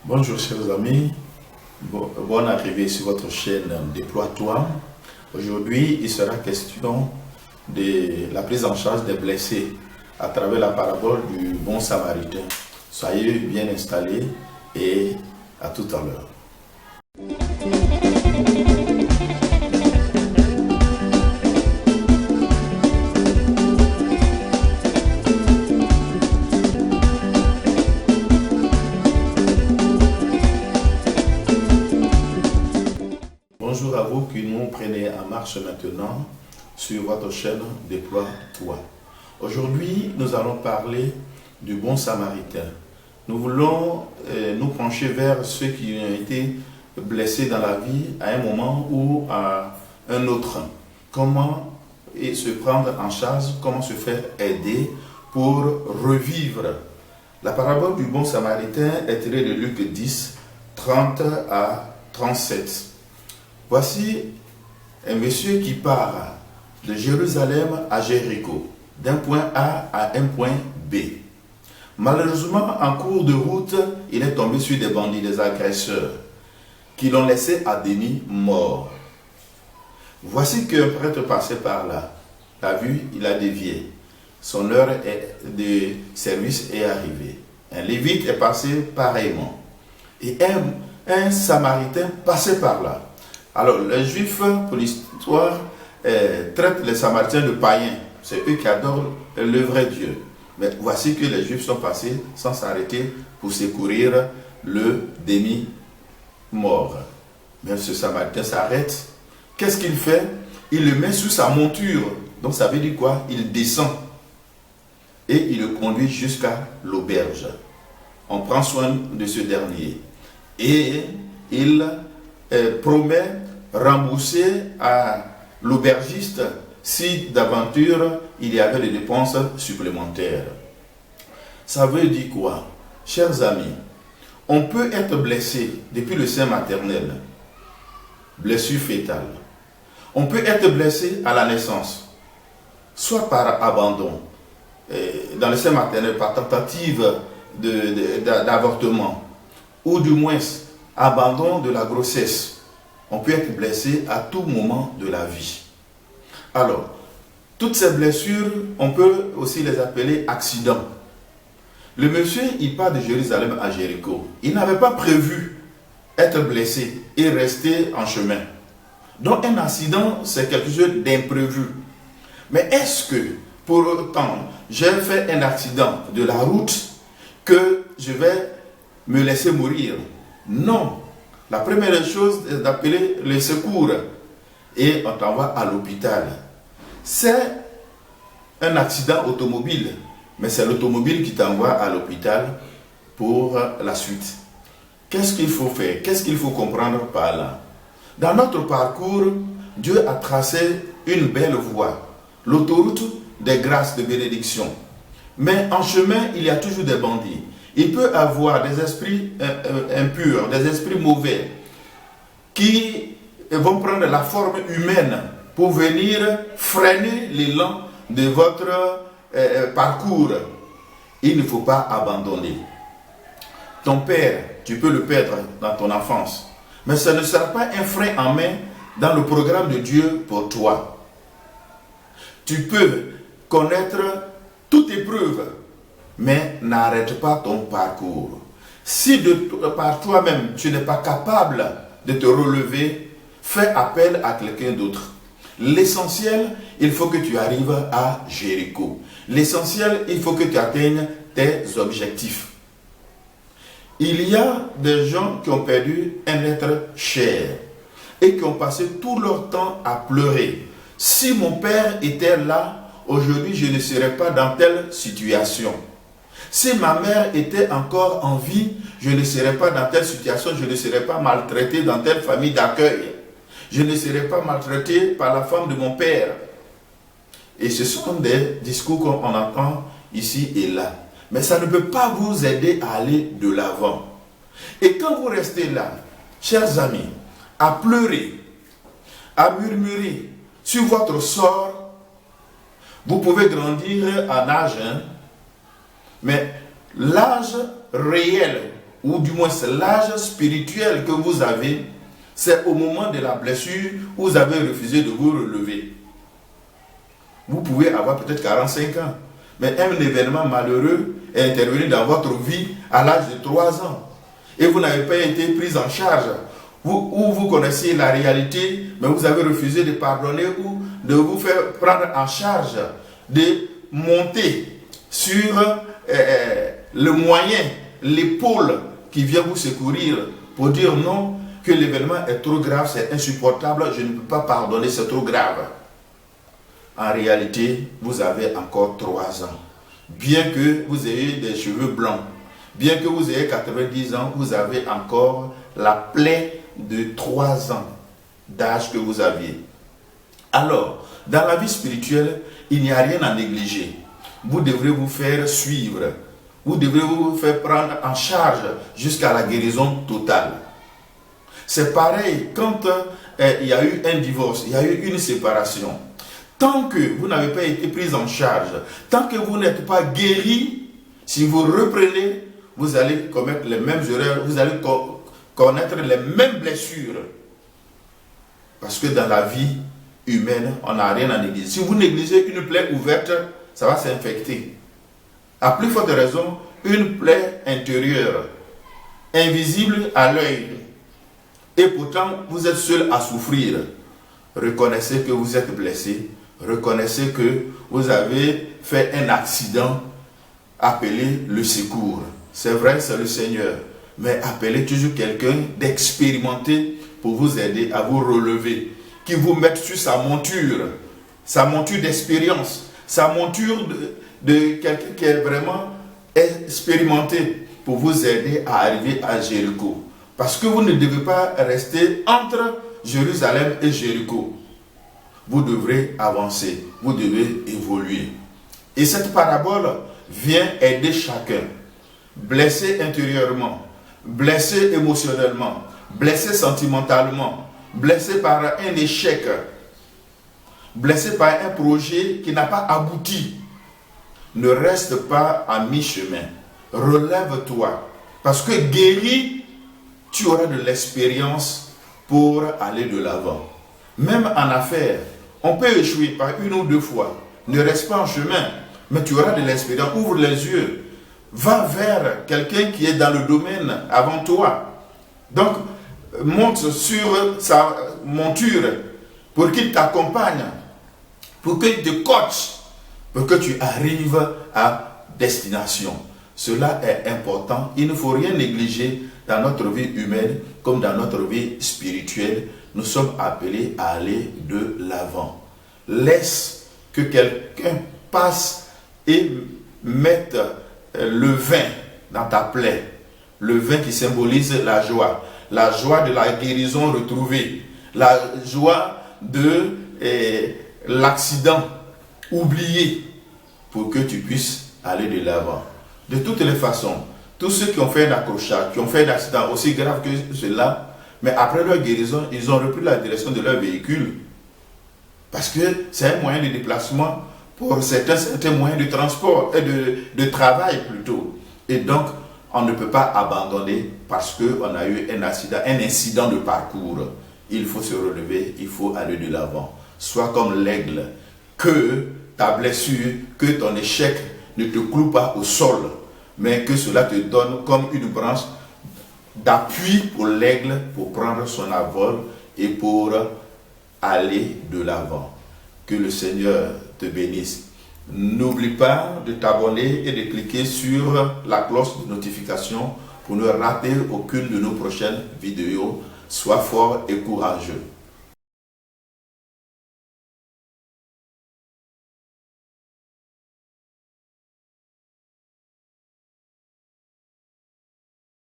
Bonjour chers amis, bonne arrivée sur votre chaîne Déploie-toi. Aujourd'hui, il sera question de la prise en charge des blessés à travers la parabole du bon samaritain. Soyez bien installés et à tout à l'heure. Bonjour à vous qui nous prenez en marche maintenant sur votre chaîne Déploie-toi. Aujourd'hui, nous allons parler du bon samaritain. Nous voulons nous pencher vers ceux qui ont été blessés dans la vie à un moment ou à un autre. Comment se prendre en charge, comment se faire aider pour revivre. La parabole du bon samaritain est tirée de Luc 10, 30 à 37. Voici un monsieur qui part de Jérusalem à Jéricho, d'un point A à un point B. Malheureusement, en cours de route, il est tombé sur des bandits, des agresseurs, qui l'ont laissé à demi mort. Voici qu'un prêtre passait par là. L'a vu, il a dévié. Son heure de service est arrivée. Un lévite est passé pareillement. Et un samaritain passait par là. Alors, les Juifs, pour l'histoire, traitent les Samaritains de païens. C'est eux qui adorent le vrai Dieu. Mais voici que les Juifs sont passés sans s'arrêter pour secourir le demi-mort. Mais ce Samaritain s'arrête. Qu'est-ce qu'il fait? Il le met sous sa monture. Donc ça veut dire quoi? Il descend. Et il le conduit jusqu'à l'auberge. On prend soin de ce dernier. Et il promet rembourser à l'aubergiste si d'aventure il y avait des dépenses supplémentaires. Ça veut dire quoi? Chers amis, on peut être blessé depuis le sein maternel, blessure fétale. On peut être blessé à la naissance, soit par abandon, dans le sein maternel, par tentative d'avortement, ou du moins abandon de la grossesse. On peut être blessé à tout moment de la vie. Alors, toutes ces blessures, on peut aussi les appeler accidents. Le monsieur, il part de Jérusalem à Jéricho. Il n'avait pas prévu être blessé et rester en chemin. Donc un accident, c'est quelque chose d'imprévu. Mais est-ce que, pour autant, j'ai fait un accident de la route, que je vais me laisser mourir? Non. La première chose est d'appeler les secours et on t'envoie à l'hôpital. C'est un accident automobile, mais c'est l'automobile qui t'envoie à l'hôpital pour la suite. Qu'est-ce qu'il faut faire? Qu'est-ce qu'il faut comprendre par là? Dans notre parcours, Dieu a tracé une belle voie, l'autoroute des grâces de bénédiction. Mais en chemin, il y a toujours des bandits. Il peut avoir des esprits impurs, des esprits mauvais, qui vont prendre la forme humaine pour venir freiner l'élan de votre parcours. Il ne faut pas abandonner. Ton père, tu peux le perdre dans ton enfance, mais ça ne sera pas un frein en main dans le programme de Dieu pour toi. Tu peux connaître toute épreuve, mais n'arrête pas ton parcours. Si par toi-même, tu n'es pas capable de te relever, fais appel à quelqu'un d'autre. L'essentiel, il faut que tu arrives à Jéricho. L'essentiel, il faut que tu atteignes tes objectifs. Il y a des gens qui ont perdu un être cher et qui ont passé tout leur temps à pleurer. Si mon père était là, aujourd'hui, je ne serais pas dans telle situation. Si ma mère était encore en vie, je ne serais pas dans telle situation, je ne serais pas maltraité dans telle famille d'accueil. Je ne serais pas maltraité par la femme de mon père. Et ce sont des discours qu'on entend ici et là. Mais ça ne peut pas vous aider à aller de l'avant. Et quand vous restez là, chers amis, à pleurer, à murmurer sur votre sort, vous pouvez grandir en âge, mais l'âge réel ou du moins l'âge spirituel que vous avez, c'est au moment de la blessure où vous avez refusé de vous relever. Vous pouvez avoir peut-être 45 ans, mais un événement malheureux est intervenu dans votre vie à l'âge de 3 ans. Et vous n'avez pas été pris en charge. Vous connaissiez la réalité, mais vous avez refusé de pardonner ou de vous faire prendre en charge, de monter sur le moyen, l'épaule qui vient vous secourir pour dire non, que l'événement est trop grave, c'est insupportable, je ne peux pas pardonner, c'est trop grave. En réalité, vous avez encore 3 ans. Bien que vous ayez des cheveux blancs, bien que vous ayez 90 ans, vous avez encore la plaie de 3 ans d'âge que vous aviez. Alors, dans la vie spirituelle, il n'y a rien à négliger. Vous devrez vous faire suivre. Vous devrez vous faire prendre en charge jusqu'à la guérison totale. C'est pareil quand il y a eu un divorce, il y a eu une séparation. Tant que vous n'avez pas été pris en charge, tant que vous n'êtes pas guéri, si vous reprenez, vous allez commettre les mêmes erreurs, vous allez connaître les mêmes blessures. Parce que dans la vie humaine, on n'a rien à négliger. Si vous négligez une plaie ouverte, ça va s'infecter. À plus forte raison, une plaie intérieure, invisible à l'œil. Et pourtant, vous êtes seul à souffrir. Reconnaissez que vous êtes blessé. Reconnaissez que vous avez fait un accident. Appelez le secours. C'est vrai, c'est le Seigneur. Mais appelez toujours quelqu'un d'expérimenté pour vous aider à vous relever. Qui vous mette sur sa monture d'expérience, sa monture de quelqu'un qui est vraiment expérimenté pour vous aider à arriver à Jéricho. Parce que vous ne devez pas rester entre Jérusalem et Jéricho. Vous devrez avancer, vous devez évoluer. Et cette parabole vient aider chacun. Blessé intérieurement, blessé émotionnellement, blessé sentimentalement, blessé par un échec, blessé par un projet qui n'a pas abouti. Ne reste pas à mi-chemin. Relève-toi. Parce que guéri, tu auras de l'expérience pour aller de l'avant. Même en affaires, on peut échouer par 1 ou 2 fois. Ne reste pas en chemin, mais tu auras de l'expérience. Ouvre les yeux. Va vers quelqu'un qui est dans le domaine avant toi. Donc, monte sur sa monture pour qu'il t'accompagne, pour qu'il te coache, pour que tu arrives à destination. Cela est important. Il ne faut rien négliger dans notre vie humaine comme dans notre vie spirituelle. Nous sommes appelés à aller de l'avant. Laisse que quelqu'un passe et mette le vin dans ta plaie. Le vin qui symbolise la joie de la guérison retrouvée, la joie de l'accident oublié, pour que tu puisses aller de l'avant. De toutes les façons, tous ceux qui ont fait un accrochage, qui ont fait un accident aussi grave que cela, mais après leur guérison, ils ont repris la direction de leur véhicule. Parce que c'est un moyen de déplacement pour certains moyens de transport et de travail plutôt. Et donc, on ne peut pas abandonner parce qu'on a eu un incident de parcours. Il faut se relever, il faut aller de l'avant. Sois comme l'aigle, que ta blessure, que ton échec ne te cloue pas au sol, mais que cela te donne comme une branche d'appui pour l'aigle, pour prendre son envol et pour aller de l'avant. Que le Seigneur te bénisse. N'oublie pas de t'abonner et de cliquer sur la cloche de notification pour ne rater aucune de nos prochaines vidéos. Sois fort et courageux.